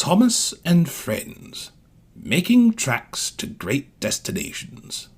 Thomas and Friends, making tracks to great destinations.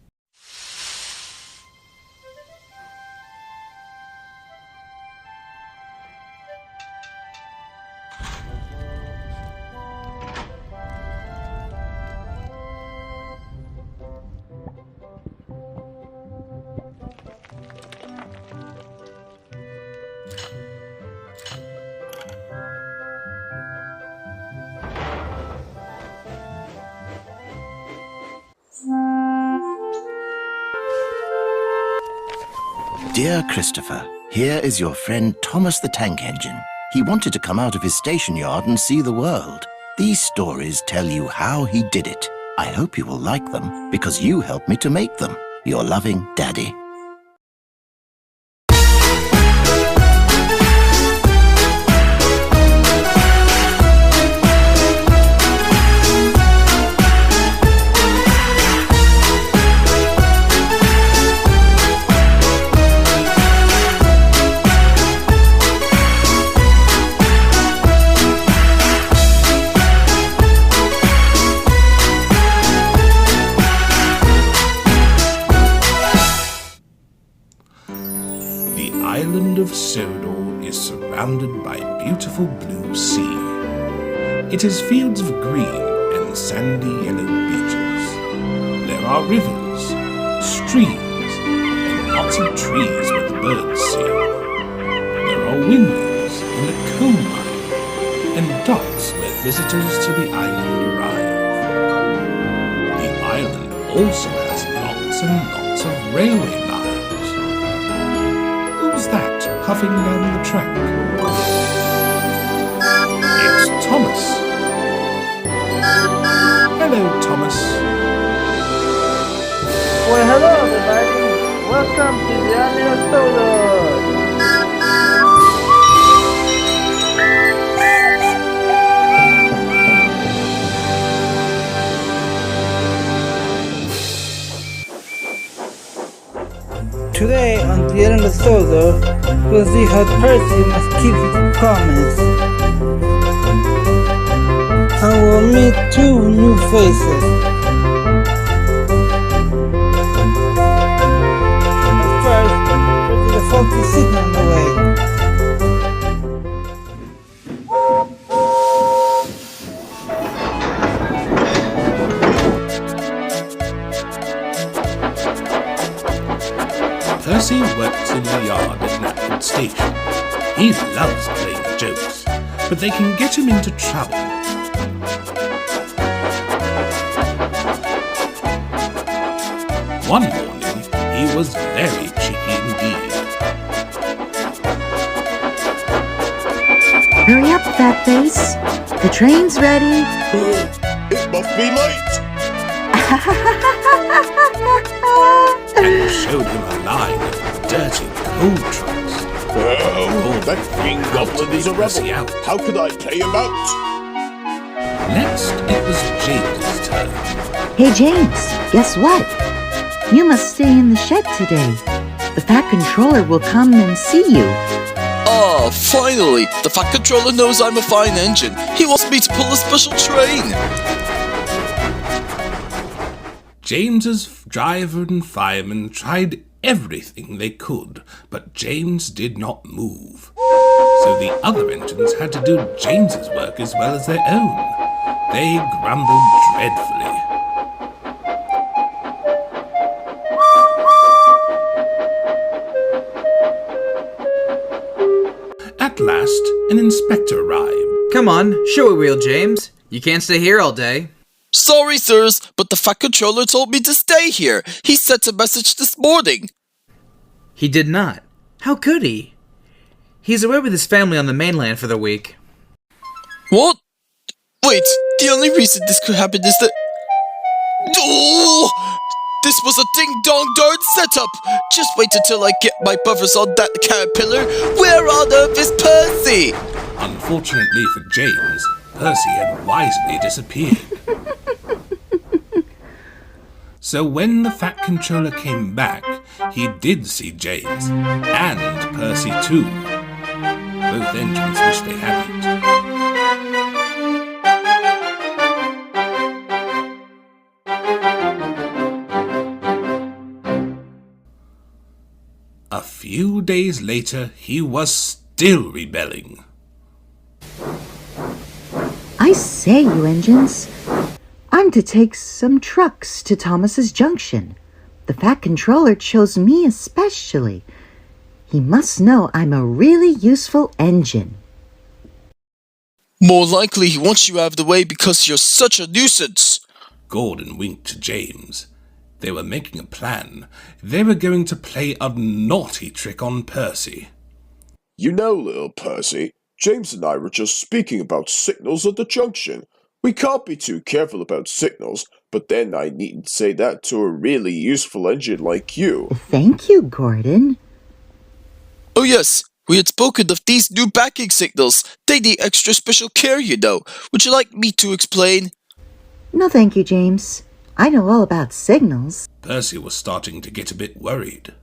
Dear Christopher, here is your friend Thomas the Tank Engine. He wanted to come out of his station yard and see the world. These stories tell you how he did it. I hope you will like them, because you helped me to make them. Your loving Daddy. The island of Sodor is surrounded by beautiful blue sea. It is fields of green and sandy yellow beaches. There are rivers, streams, and lots of trees where the birds sing. There are windmills in the coal mine and docks where visitors to the island arrive. The island also has lots and lots of railway lines. Who's that puffing down the track? It's Thomas. Hello, Thomas. Well, hello everybody. Welcome to the island of Sodor. Today on the island of Sodor, we'll see how Percy must keep his promise. And we'll meet two new faces. But first, there's a faulty signal on the way. Percy works in the yard at Knapford Station. He loves playing jokes, but they can get him into trouble. One morning, he was very cheeky indeed. Hurry up, fat face. The train's ready. It must be late. And showed him a line of dirty coal trucks. Oh, that green goblin is a Percy rebel. out. How could I play him out? Next, it was James's turn. Hey, James, guess what? You must stay in the shed today. The Fat Controller will come and see you. Ah, finally! The Fat Controller knows I'm a fine engine. He wants me to pull a special train. James's driver and fireman tried everything they could, but James did not move. So the other engines had to do James's work as well as their own. They grumbled dreadfully. At last, an inspector arrived. Come on, show a wheel, James. You can't stay here all day. Sorry, sirs, but the Fat Controller told me to stay here. He sent a message this morning. He did not. How could he? He's away with his family on the mainland for the week. What? Wait, the only reason this could happen is that... Oh! This was a ding-dong-darn setup! Just wait until I get my buffers on that caterpillar. Where on earth is Percy? Unfortunately for James, Percy had wisely disappeared. So when the Fat Controller came back, he did see James, and Percy too. Both engines wished they hadn't. days later, he was still rebelling. I say, you engines, I'm to take some trucks to Thomas's Junction. The Fat Controller chose me especially. He must know I'm a really useful engine. More likely he wants you out of the way because you're such a nuisance. Gordon winked to James. They were making a plan. They were going to play a naughty trick on Percy. You know, little Percy, James and I were just speaking about signals at the junction. We can't be too careful about signals, but then I needn't say that to a really useful engine like you. Thank you, Gordon. Oh yes, we had spoken of these new backing signals. They need extra special care, you know. Would you like me to explain? No, thank you, James. I know all about signals. Percy was starting to get a bit worried.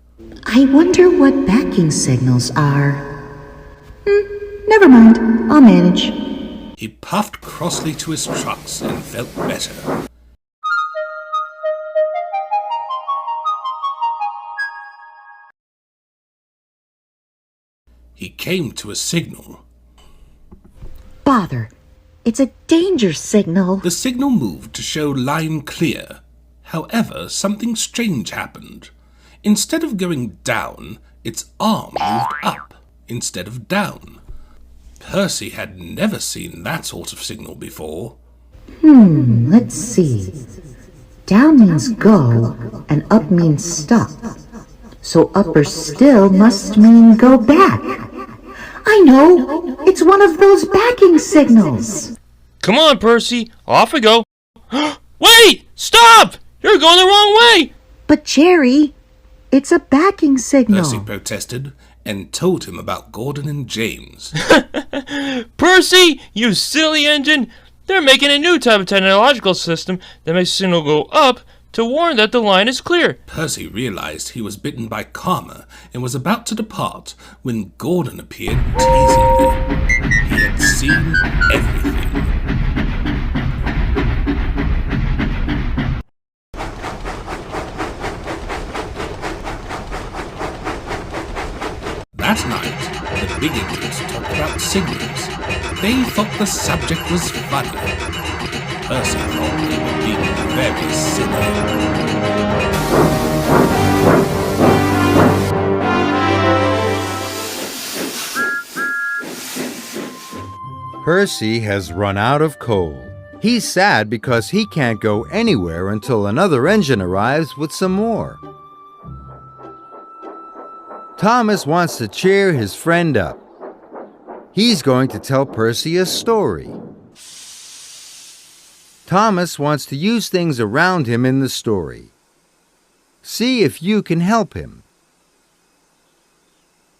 I wonder what backing signals are. Never mind. I'll manage. He puffed crossly to his trucks and felt better. He came to a signal. Bother. It's a danger signal. The signal moved to show line clear. However, something strange happened. Instead of going down, its arm moved up instead of down. Percy had never seen that sort of signal before. Let's see. Down means go, and up means stop. So up or still must mean go back. I know! It's one of those backing signals. Come on, Percy. Off we go. Wait! Stop! You're going the wrong way! But Jerry, it's a backing signal. Percy protested and told him about Gordon and James. Percy, you silly engine! They're making a new type of technological system that makes signal go up to warn that the line is clear. Percy realized he was bitten by karma and was about to depart when Gordon appeared teasingly. He had seen everything. That night, the big engines talked about signals. They thought the subject was funny. Percy thought they were being very silly. Percy has run out of coal. He's sad because he can't go anywhere until another engine arrives with some more. Thomas wants to cheer his friend up. He's going to tell Percy a story. Thomas wants to use things around him in the story. See if you can help him.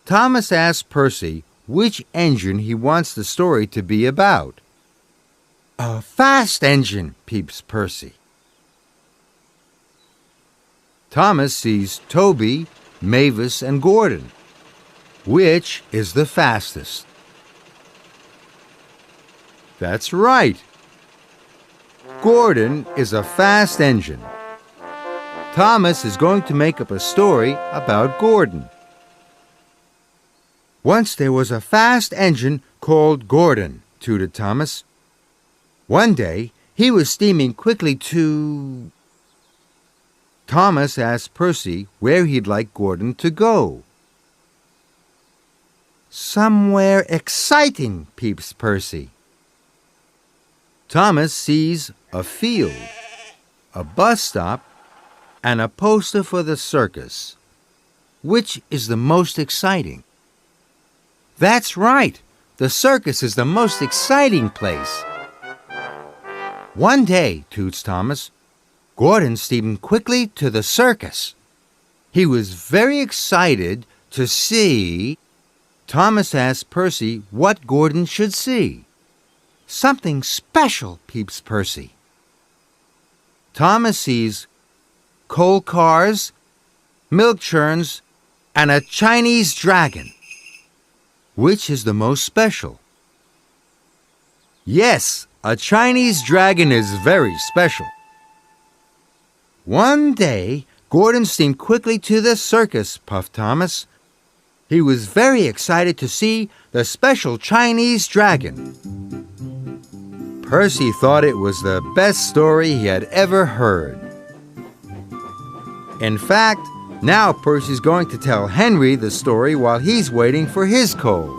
Thomas asks Percy which engine he wants the story to be about. A fast engine, peeps Percy. Thomas sees Toby, Mavis, and Gordon. Which is the fastest? That's right. Gordon is a fast engine. Thomas is going to make up a story about Gordon. Once there was a fast engine called Gordon, tooted Thomas. One day, he was steaming quickly to... Thomas asked Percy where he'd like Gordon to go. Somewhere exciting, peeps Percy. Thomas sees a field, a bus stop, and a poster for the circus. Which is the most exciting? That's right. The circus is the most exciting place. One day, toots Thomas, Gordon steamed quickly to the circus. He was very excited to see... Thomas asked Percy what Gordon should see. Something special, peeps Percy. Thomas sees coal cars, milk churns, and a Chinese dragon. Which is the most special? Yes, a Chinese dragon is very special. One day, Gordon steamed quickly to the circus, puffed Thomas. He was very excited to see the special Chinese dragon. Percy thought it was the best story he had ever heard. In fact, now Percy's going to tell Henry the story while he's waiting for his coal.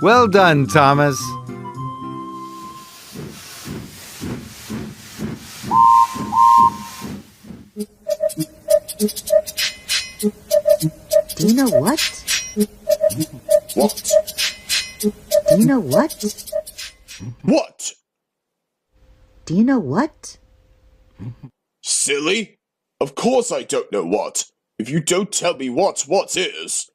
Well done, Thomas. Do you know what? What? Do you know what? What? Do you know what? Silly? Of course I don't know what. If you don't tell me what is.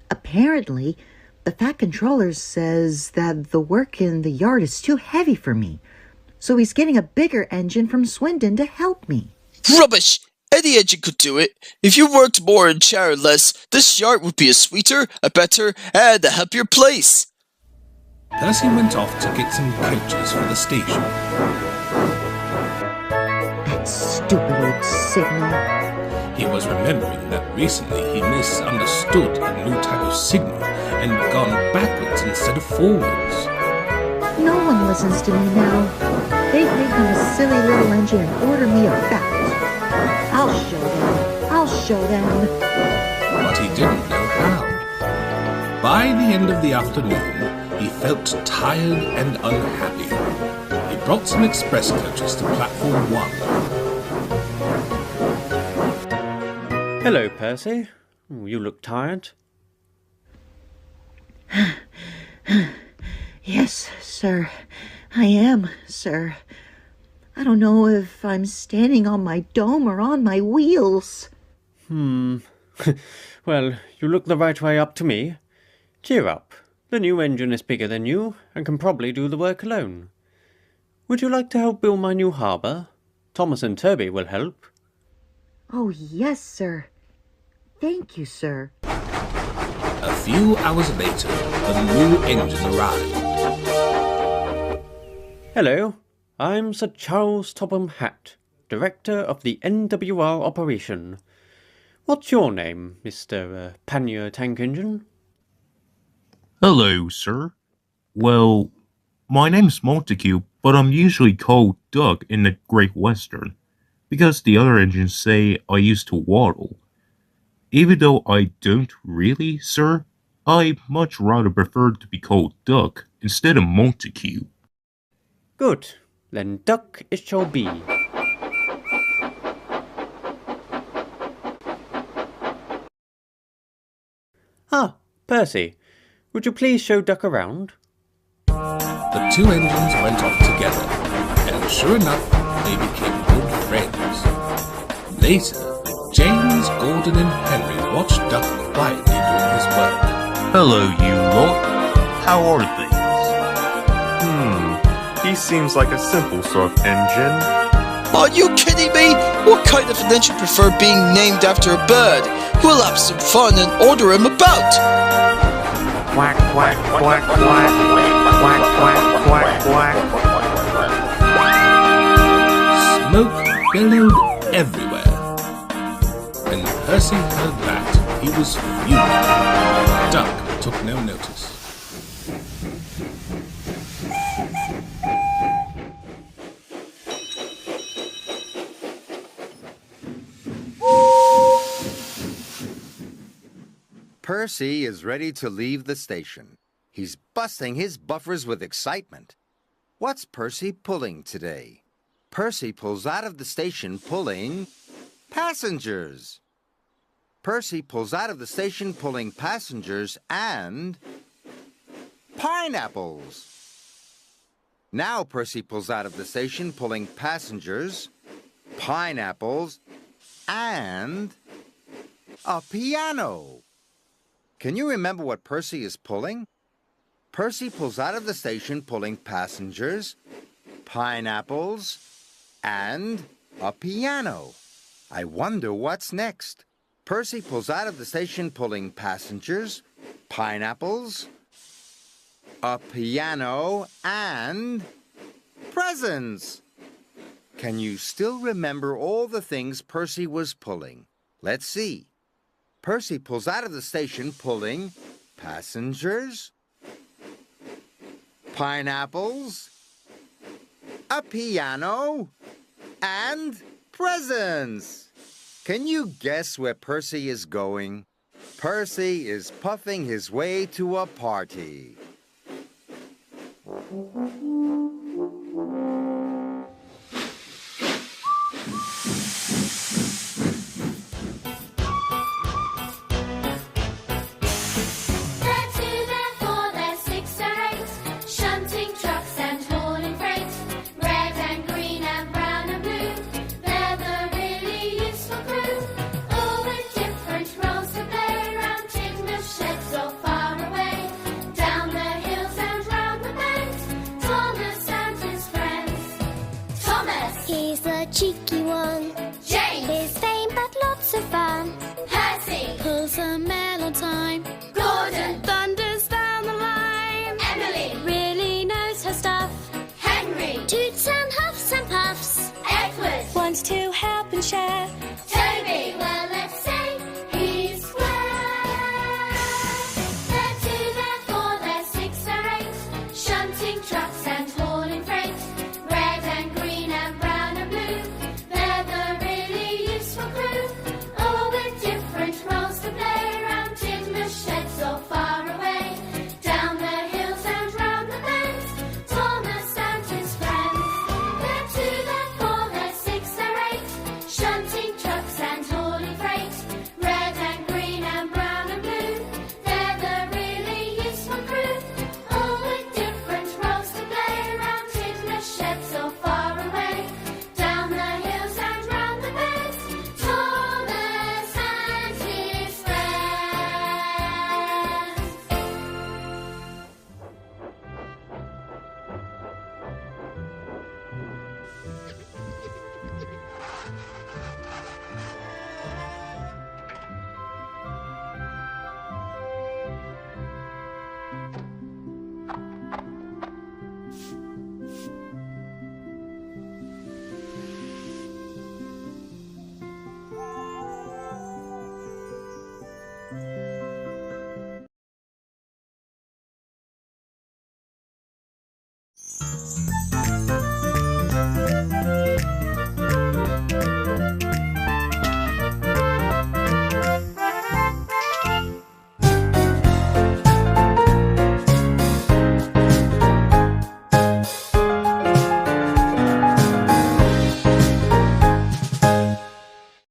Apparently, the Fat Controller says that the work in the yard is too heavy for me, so he's getting a bigger engine from Swindon to help me. Rubbish! Any engine could do it. If you worked more and chattered less, this yard would be a sweeter, a better, and a happier place. Percy went off to get some coaches for the station. That stupid old signal. He was remembering that recently he misunderstood a new type of signal and gone backwards instead of forwards. No one listens to me now. They think I'm a silly little engine and order me about. I'll show them. I'll show them. But he didn't know how. By the end of the afternoon, he felt tired and unhappy. He brought some express coaches to platform 1. Hello, Percy. You look tired. Yes, sir. I am, sir. I don't know if I'm standing on my dome or on my wheels. Well, you look the right way up to me. Cheer up. The new engine is bigger than you and can probably do the work alone. Would you like to help build my new harbour? Thomas and Toby will help. Oh, yes, sir. Thank you, sir. A few hours later, the new engine arrived. Hello, I'm Sir Charles Topham Hatt, Director of the NWR operation. What's your name, Mr. Pannier Tank Engine? Hello, sir. Well, my name's Montague, but I'm usually called Doug in the Great Western, because the other engines say I used to waddle. Even though I don't really, sir, I much rather prefer to be called Doug instead of Montague. Good, then Duck it shall be. Ah, Percy, would you please show Duck around? The two engines went off together, and sure enough, they became good friends. Later, James, Gordon, and Henry watched Duck quietly doing his work. Hello, you lot. How are things? He seems like a simple sort of engine. Are you kidding me? What kind of an engine prefer being named after a bird? We'll have some fun and order him about. Quack, quack, quack, quack, quack, quack, quack, quack. Smoke billowed everywhere. When Percy heard that, he was fuming. Duck took no notice. Percy is ready to leave the station. He's busting his buffers with excitement. What's Percy pulling today? Percy pulls out of the station pulling passengers. Percy pulls out of the station pulling passengers and pineapples. Now Percy pulls out of the station pulling passengers, pineapples, and a piano. Can you remember what Percy is pulling? Percy pulls out of the station pulling passengers, pineapples, and a piano. I wonder what's next. Percy pulls out of the station pulling passengers, pineapples, a piano, and presents. Can you still remember all the things Percy was pulling? Let's see. Percy pulls out of the station pulling passengers, pineapples, a piano, and presents. Can you guess where Percy is going? Percy is puffing his way to a party. Cheeky one. James. His fame but lots of fun. Percy. Pulls a mail on time. Gordon. Thunders down the line. Emily. Really knows her stuff. Henry. Toots and huffs and puffs. Edward. Wants to help and share.